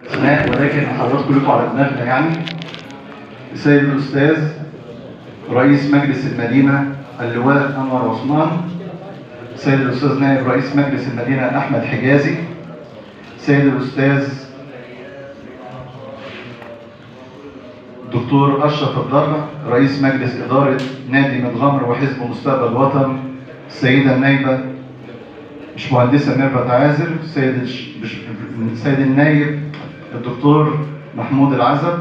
ولكن حضرتك كلكم على دماغنا يعني. السيد الأستاذ رئيس مجلس المدينة اللواء أنور عثمان، السيد الأستاذ نائب رئيس مجلس المدينة أحمد حجازي، السيد الأستاذ الدكتور أشرف الضرة رئيس مجلس إدارة نادي متغمر وحزب مستقبل الوطن، السيدة النائبة مهندسة ميرفت عازر، السيد النائب الدكتور محمود العزب،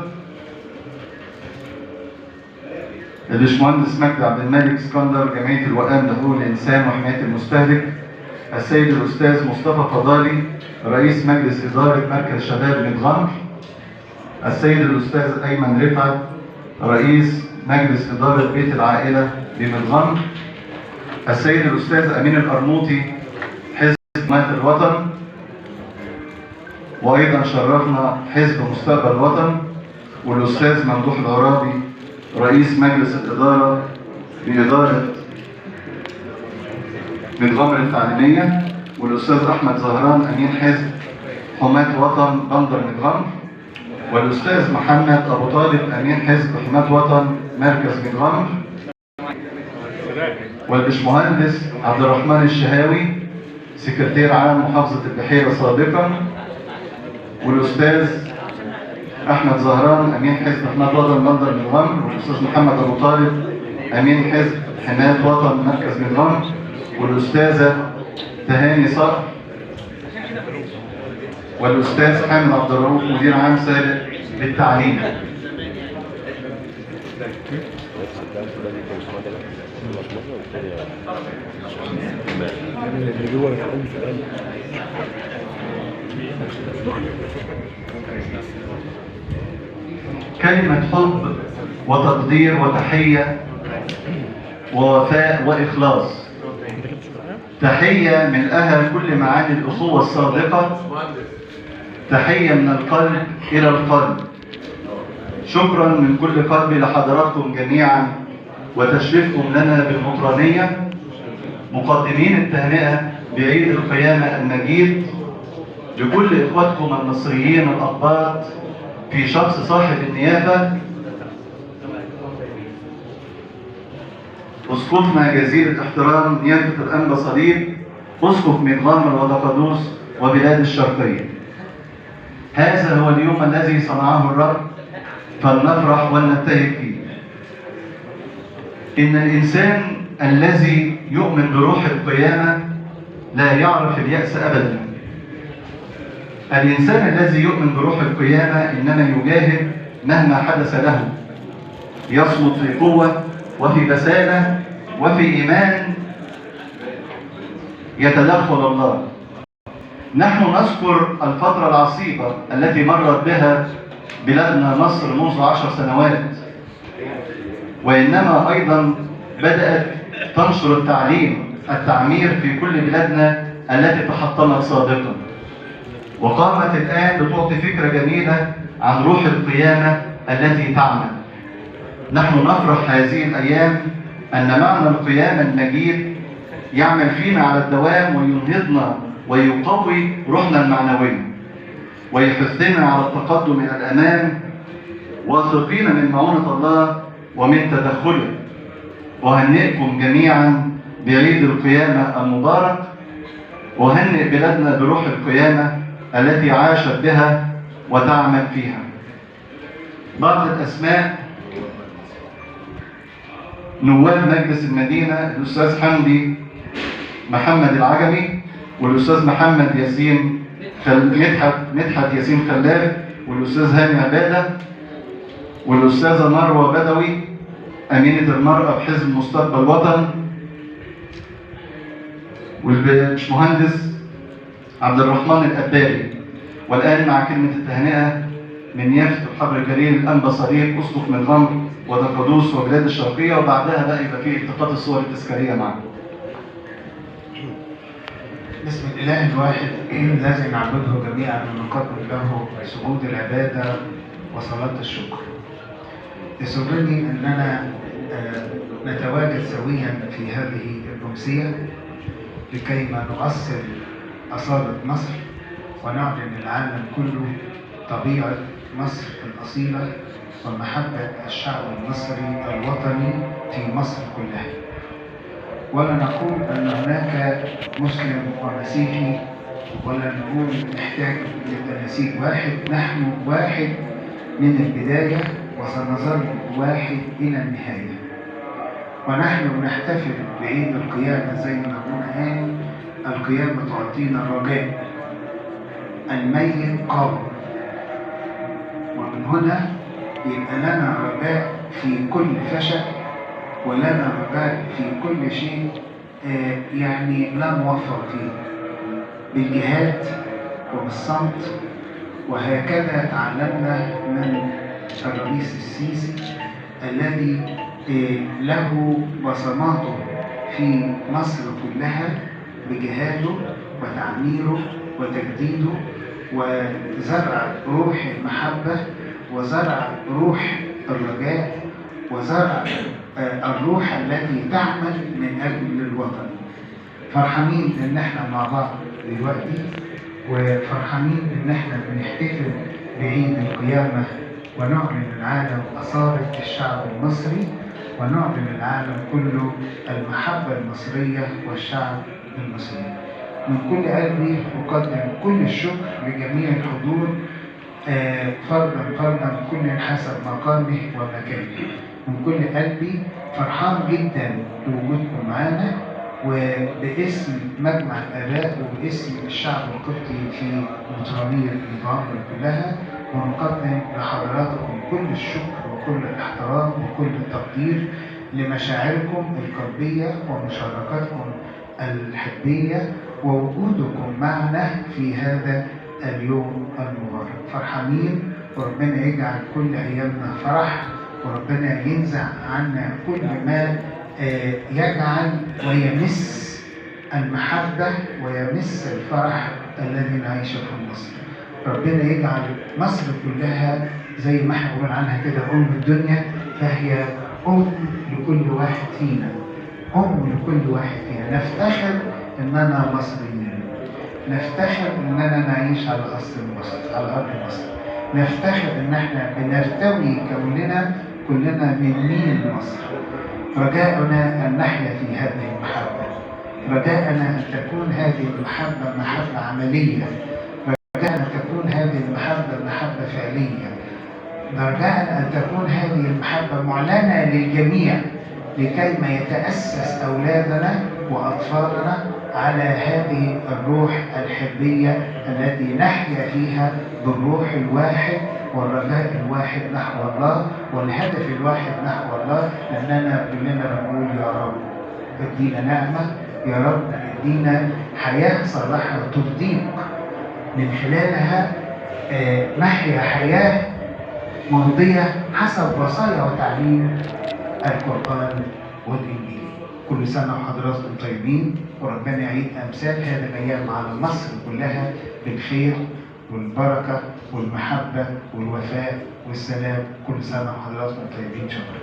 الباشمهندس مجدي عبد الملك اسكندر جمعية الوئام لحقوق الإنسان وحماية المستهلك، السيد الأستاذ مصطفى فضالي رئيس مجلس إدارة مركز شباب متغمر، السيد الأستاذ أيمن رفعت رئيس مجلس إدارة بيت العائلة بمتغمر، السيد الأستاذ أمين القرموطي حزب حماية الوطن، وأيضا شرفنا حزب مستقبل الوطن، والأستاذ ممدوح العرابي رئيس مجلس الإدارة بإدارة متغمر التعليمية، والأستاذ أحمد زهران أمين حزب حماة وطن بندر متغمر، والأستاذ محمد أبو طالب أمين حزب حماة وطن مركز متغمر، والباشمهندس عبد الرحمن الشهاوي سكرتير عام محافظة البحيرة سابقا، والأستاذ أحمد زهران أمين حزب حماة وطن بندر متغمر، والأستاذ محمد أبو طالب أمين حزب حماة وطن مركز متغمر، والأستاذة تهاني صقر، والأستاذ حامد عبد الرؤوف مدير عام سابق للتعليم. كلمة حب وتقدير وتحية ووفاء وإخلاص، تحية من أهل كل معاني الأخوة الصادقة، تحية من القلب إلى القلب. شكرا من كل قلبي لحضراتكم جميعا وتشريفكم لنا بالمطرانية، مقدمين التهنئة بعيد القيامة المجيد لكل إخواتكم المصريين الأقباط في شخص صاحب النيافة أسقفنا جزيل الاحترام نيافة الأنبا صليب أسقف متغمر ودقدوس وبلاد الشرقية. هذا هو اليوم الذي صنعه الرب فلنفرح ولنبتهج فيه. إن الإنسان الذي يؤمن بروح القيامة لا يعرف اليأس أبدا. الإنسان الذي يؤمن بروح القيامة إنما يجاهد مهما حدث له، يصمد في قوة وفي بسالة وفي إيمان يتدخل الله. نحن نذكر الفترة العصيبة التي مرت بها بلادنا مصر منذ 10 سنوات، وإنما أيضا بدأت تنشر التعمير في كل بلادنا التي تحطمت سابقا، وقامت الآن بتعطي فكرة جميلة عن روح القيامة التي تعمل. نحن نفرح هذه الأيام أن معنى القيامة المجيد يعمل فينا على الدوام وينهضنا ويقوي روحنا المعنوية ويحثنا على التقدم إلى الأمام، واثقين من معونة الله ومن تدخله. وهنئكم جميعا بعيد القيامة المبارك، وهنئ بلادنا بروح القيامة التي عاشت بها وتعمل فيها. بعض الأسماء: نواب مجلس المدينة الأستاذ حمدي محمد العجمي، والأستاذ محمد ياسين مدحت ياسين خلاف، والأستاذ هاني عبادة، والأستاذة مروة بدوي أمينة المرأة بحزب مستقبل الوطن، والباشمهندس عبد الرحمن الأباري. والآن مع كلمة التهنئة من نيافة الحبر الجليل الأنبا صليب أسقف متغمر ودقدوس وبلاد الشرقية، وبعدها بقى يبقى فيه التقاط الصور التذكارية معنا. بسم الإله الواحد الذي نعبده جميعا ونقدم له سجود العبادة وصلاة الشكر. يسرني أننا نتواجد سويا في هذه الأمسية لكيما نؤصل أصالة مصر ونعلن العالم كله طبيعة مصر الأصيلة ومحبة الشعب المصري الوطني في مصر كلها. ولا نقول أن هناك مسلم ومسيحي، ولا نقول نحتاج لنسيج واحد. نحن واحد من البداية وسنظل واحد إلى النهاية. ونحن نحتفل بعيد القيامة زي ما أبونا قال، القيامة تعطينا رجاء، الميت قام، ومن هنا يبقى لنا رجاء في كل فشل، ولنا رجاء في كل شيء يعني لا نوفق فيه، بالجهاد وبالصمت. وهكذا تعلمنا من الرئيس السيسي الذي له بصماته في مصر كلها بجهاده وتعميره وتجديده، وزرع روح المحبة، وزرع روح الرجاء، وزرع الروح التي تعمل من أجل الوطن. فرحانين إن احنا مع بعض دلوقتي، وفرحانين إن احنا بنحتفل بعيد القيامة، ونعلن العالم أصالة الشعب المصري، ونعلن العالم كله المحبة المصرية والشعب المصري. من كل قلبي أقدم كل الشكر لجميع الحضور، فردا كل حسب مقامه ومكانه. من كل قلبي فرحان جدا بوجودكم معانا، وباسم مجمع الآباء وباسم الشعب القبطي في مطرانية النظام كلها، ونقدم لحضراتكم كل الشكر وكل الاحترام وكل التقدير لمشاعركم القلبية ومشاركتكم الحبية ووجودكم معنا في هذا اليوم المبارك. فرحانين، وربنا يجعل كل أيامنا فرح، وربنا ينزع عنا كل ما يجعل ويمس المحبة ويمس الفرح الذي نعيشه في مصر. ربنا يجعل مصر كلها زي ما احنا بنقول عنها كده أم الدنيا، فهي أم لكل واحد فينا، أم لكل واحد فينا. نفتخر إننا مصريين، نفتخر إننا نعيش على أصل مصر، على أرض مصر، نفتخر إن احنا بنرتوي كلنا من نيل مصر. رجاؤنا أن نحيا في هذه المحبة، رجاءنا أن تكون هذه المحبة محبة عملية، رجاءنا أن تكون هذه المحبة محبة فعلية، رجاءنا أن تكون هذه المحبة معلنة للجميع، لكي ما يتأسس أولادنا وأطفالنا على هذه الروح الحبية التي نحيا فيها بالروح الواحد والرجاء الواحد نحو الله والهدف الواحد نحو الله. لأننا كلنا بنقول يا رب ادينا نعمة، يا رب ادينا حياة صالحة ترضيك، من خلالها نحيا حياة مرضية حسب وصايا وتعليم القرآن والإنجيل. كل سنة وحضراتكم طيبين، وربنا يعيد أمثال هذه الأيام على مصر كلها بالخير والبركة والمحبة والوفاء والسلام. كل سنة وحضراتكم طيبين. شكرا.